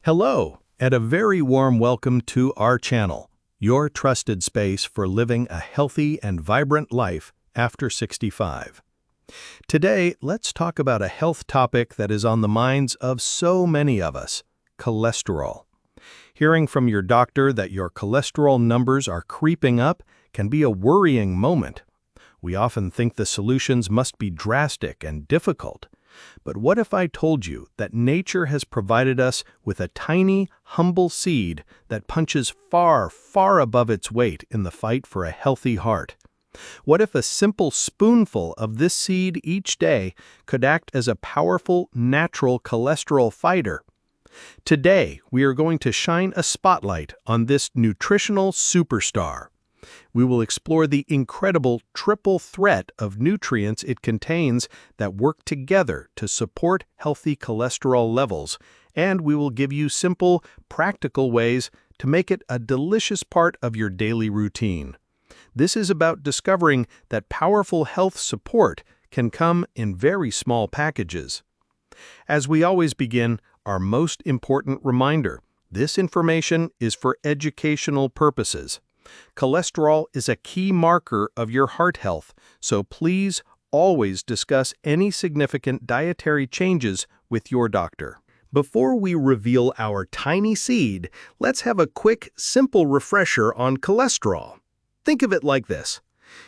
Hello, and a very warm welcome to our channel, your trusted space for living a healthy and vibrant life after 65. Today, let's talk about a health topic that is on the minds of so many of us: cholesterol. Hearing from your doctor that your cholesterol numbers are creeping up can be a worrying moment. We often think the solutions must be drastic and difficult. But what if I told you that nature has provided us with a tiny, humble seed that punches far, far above its weight in the fight for a healthy heart? What if a simple spoonful of this seed each day could act as a powerful, natural cholesterol fighter? Today, we are going to shine a spotlight on this nutritional superstar. We will explore the incredible triple threat of nutrients it contains that work together to support healthy cholesterol levels, and we will give you simple, practical ways to make it a delicious part of your daily routine. This is about discovering that powerful health support can come in very small packages. As we always begin, our most important reminder: this information is for educational purposes. Cholesterol is a key marker of your heart health, so please always discuss any significant dietary changes with your doctor. Before we reveal our tiny seed, let's have a quick, simple refresher on cholesterol. Think of it like this.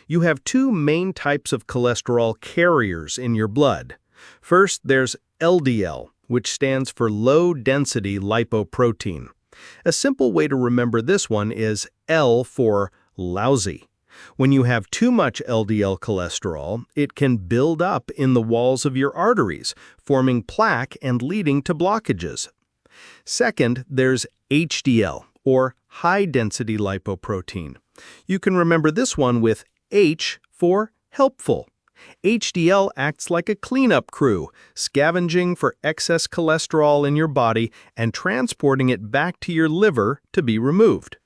You have two main types of cholesterol carriers in your blood. First, there's LDL, which stands for low-density lipoprotein. A simple way to remember this one is L for lousy. When you have too much LDL cholesterol, it can build up in the walls of your arteries, forming plaque and leading to blockages. Second, there's HDL, or high-density lipoprotein. You can remember this one with H for helpful. HDL acts like a cleanup crew, scavenging for excess cholesterol in your body and transporting it back to your liver to be removed.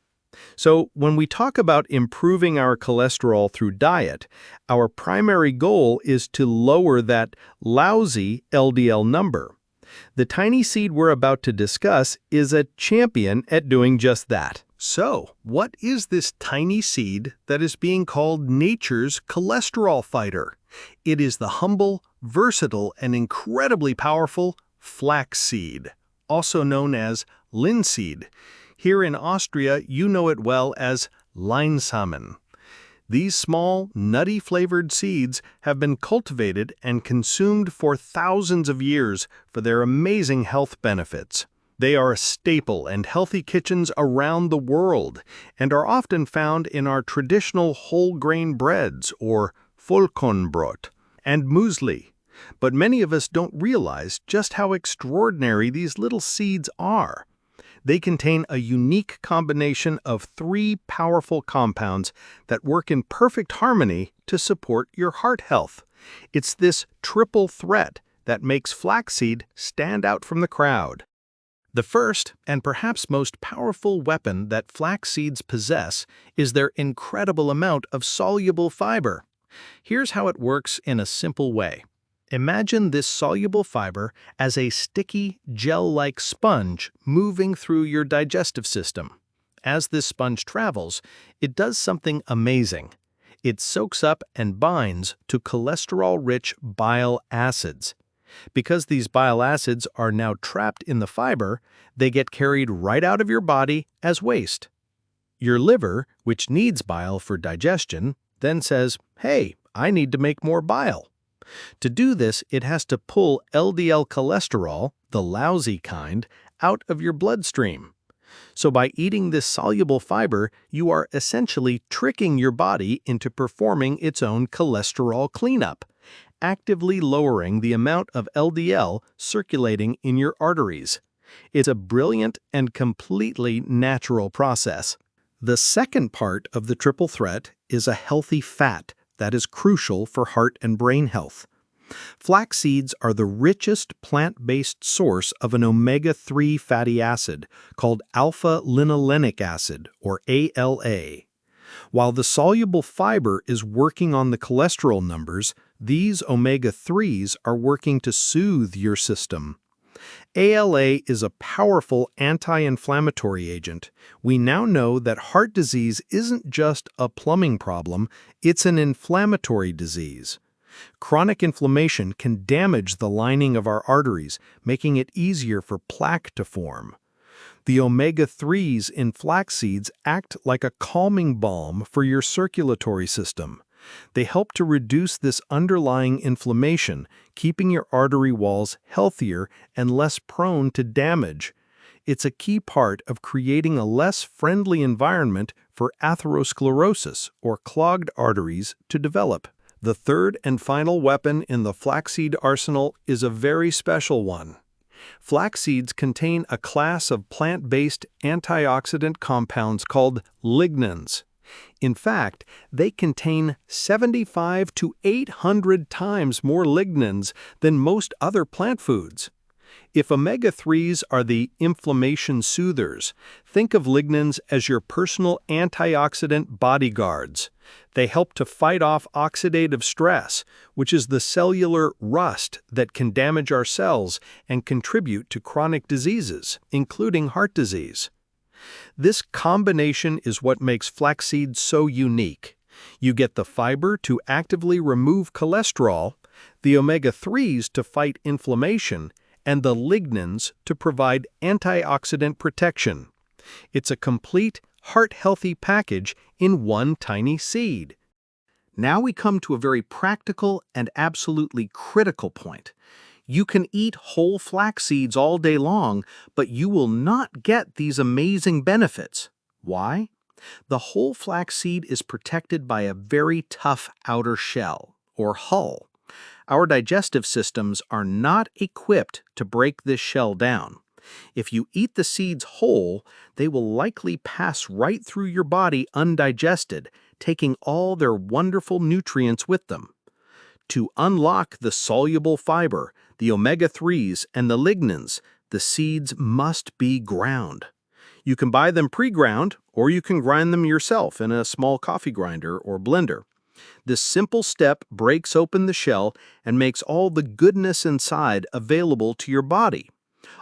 So, when we talk about improving our cholesterol through diet, our primary goal is to lower that lousy LDL number. The tiny seed we're about to discuss is a champion at doing just that. So, what is this tiny seed that is being called nature's cholesterol fighter? It is the humble, versatile, and incredibly powerful flaxseed, also known as linseed. Here in Austria, you know it well as Leinsamen. These small, nutty-flavored seeds have been cultivated and consumed for thousands of years for their amazing health benefits. They are a staple in healthy kitchens around the world and are often found in our traditional whole-grain breads, or Vollkornbrot, and muesli. But many of us don't realize just how extraordinary these little seeds are. They contain a unique combination of three powerful compounds that work in perfect harmony to support your heart health. It's this triple threat that makes flaxseed stand out from the crowd. The first, and perhaps most powerful weapon that flax seeds possess is their incredible amount of soluble fiber. Here's how it works in a simple way. Imagine this soluble fiber as a sticky, gel-like sponge moving through your digestive system. As this sponge travels, it does something amazing. It soaks up and binds to cholesterol-rich bile acids. Because these bile acids are now trapped in the fiber, they get carried right out of your body as waste. Your liver, which needs bile for digestion, then says, "Hey, I need to make more bile." To do this, it has to pull LDL cholesterol, the lousy kind, out of your bloodstream. So by eating this soluble fiber, you are essentially tricking your body into performing its own cholesterol cleanup, actively lowering the amount of LDL circulating in your arteries. It's a brilliant and completely natural process. The second part of the triple threat is a healthy fat that is crucial for heart and brain health. Flax seeds are the richest plant-based source of an omega-3 fatty acid called alpha-linolenic acid, or ALA. While the soluble fiber is working on the cholesterol numbers, these omega-3s are working to soothe your system. ALA is a powerful anti-inflammatory agent. We now know that heart disease isn't just a plumbing problem, it's an inflammatory disease. Chronic inflammation can damage the lining of our arteries, making it easier for plaque to form. The omega-3s in flax seeds act like a calming balm for your circulatory system. They help to reduce this underlying inflammation, keeping your artery walls healthier and less prone to damage. It's a key part of creating a less friendly environment for atherosclerosis, or clogged arteries, to develop. The third and final weapon in the flaxseed arsenal is a very special one. Flax seeds contain a class of plant-based antioxidant compounds called lignans. In fact, they contain 75 to 800 times more lignans than most other plant foods. If omega-3s are the inflammation soothers, think of lignans as your personal antioxidant bodyguards. They help to fight off oxidative stress, which is the cellular rust that can damage our cells and contribute to chronic diseases, including heart disease. This combination is what makes flaxseed so unique. You get the fiber to actively remove cholesterol, the omega-3s to fight inflammation, and the lignans to provide antioxidant protection. It's a complete, heart-healthy package in one tiny seed. Now we come to a very practical and absolutely critical point. You can eat whole flax seeds all day long, but you will not get these amazing benefits. Why? The whole flax seed is protected by a very tough outer shell, or hull. Our digestive systems are not equipped to break this shell down. If you eat the seeds whole, they will likely pass right through your body undigested, taking all their wonderful nutrients with them. To unlock the soluble fiber, the omega-3s, and the lignans, the seeds must be ground. You can buy them pre-ground, or you can grind them yourself in a small coffee grinder or blender. This simple step breaks open the shell and makes all the goodness inside available to your body.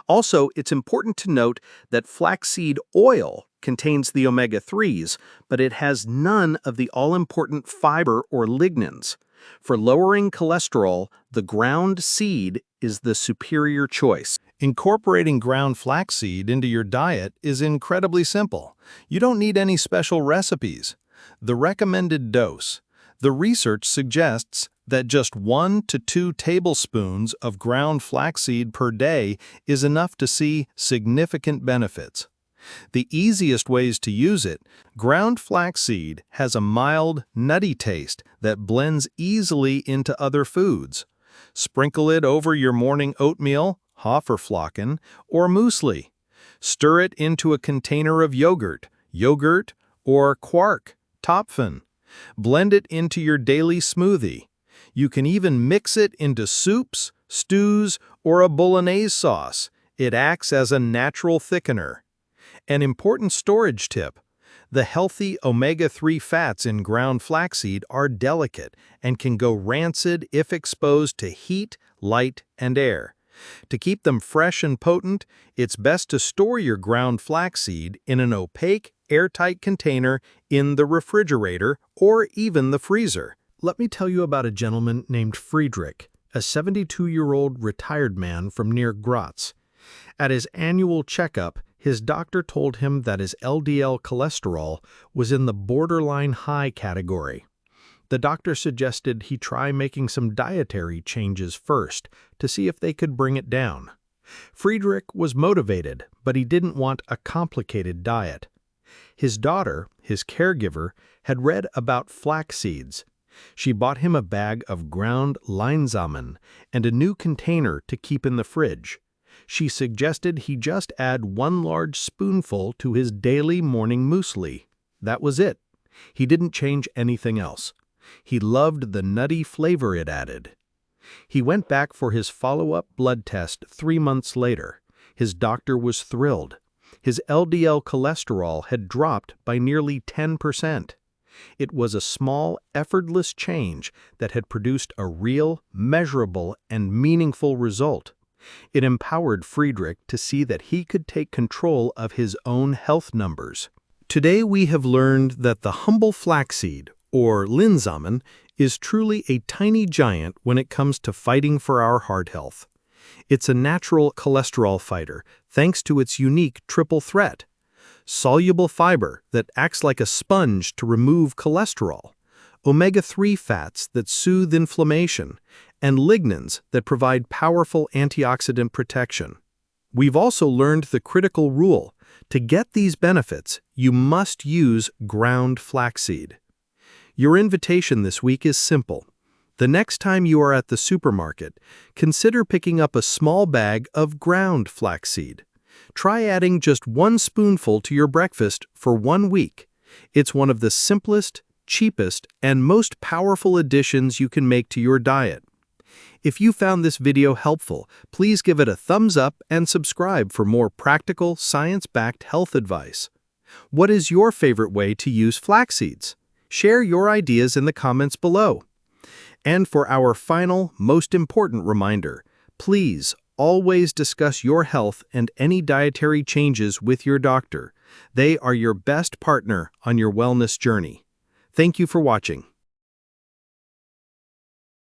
Also, it's important to note that flaxseed oil contains the omega-3s, but it has none of the all-important fiber or lignans. For lowering cholesterol, the ground seed is the superior choice. Incorporating ground flaxseed into your diet is incredibly simple. You don't need any special recipes. The recommended dose. The research suggests that just 1 to 2 tablespoons of ground flaxseed per day is enough to see significant benefits. The easiest ways to use it: ground flaxseed has a mild, nutty taste that blends easily into other foods. Sprinkle it over your morning oatmeal, Haferflocken, or muesli. Stir it into a container of yogurt, or quark, Topfen. Blend it into your daily smoothie. You can even mix it into soups, stews, or a bolognese sauce. It acts as a natural thickener. An important storage tip: the healthy omega-3 fats in ground flaxseed are delicate and can go rancid if exposed to heat, light, and air. To keep them fresh and potent, it's best to store your ground flaxseed in an opaque, airtight container in the refrigerator or even the freezer. Let me tell you about a gentleman named Friedrich, a 72-year-old retired man from near Graz. At his annual checkup, his doctor told him that his LDL cholesterol was in the borderline high category. The doctor suggested he try making some dietary changes first to see if they could bring it down. Friedrich was motivated, but he didn't want a complicated diet. His daughter, his caregiver, had read about flax seeds. She bought him a bag of ground Leinsamen and a new container to keep in the fridge. She suggested he just add 1 large spoonful to his daily morning muesli. That was it. He didn't change anything else. He loved the nutty flavor it added. He went back for his follow-up blood test 3 months later. His doctor was thrilled. His LDL cholesterol had dropped by nearly 10%. It was a small, effortless change that had produced a real, measurable, and meaningful result. It empowered Friedrich to see that he could take control of his own health numbers. Today we have learned that the humble flaxseed, or Leinsamen, is truly a tiny giant when it comes to fighting for our heart health. It's a natural cholesterol fighter thanks to its unique triple threat: soluble fiber that acts like a sponge to remove cholesterol, omega-3 fats that soothe inflammation, and lignans that provide powerful antioxidant protection. We've also learned the critical rule: to get these benefits, you must use ground flaxseed. Your invitation this week is simple. The next time you are at the supermarket, consider picking up a small bag of ground flaxseed. Try adding just 1 spoonful to your breakfast for 1 week. It's one of the simplest, cheapest, and most powerful additions you can make to your diet. If you found this video helpful, please give it a thumbs up and subscribe for more practical, science-backed health advice. What is your favorite way to use flax seeds? Share your ideas in the comments below. And for our final, most important reminder, please always discuss your health and any dietary changes with your doctor. They are your best partner on your wellness journey. Thank you for watching.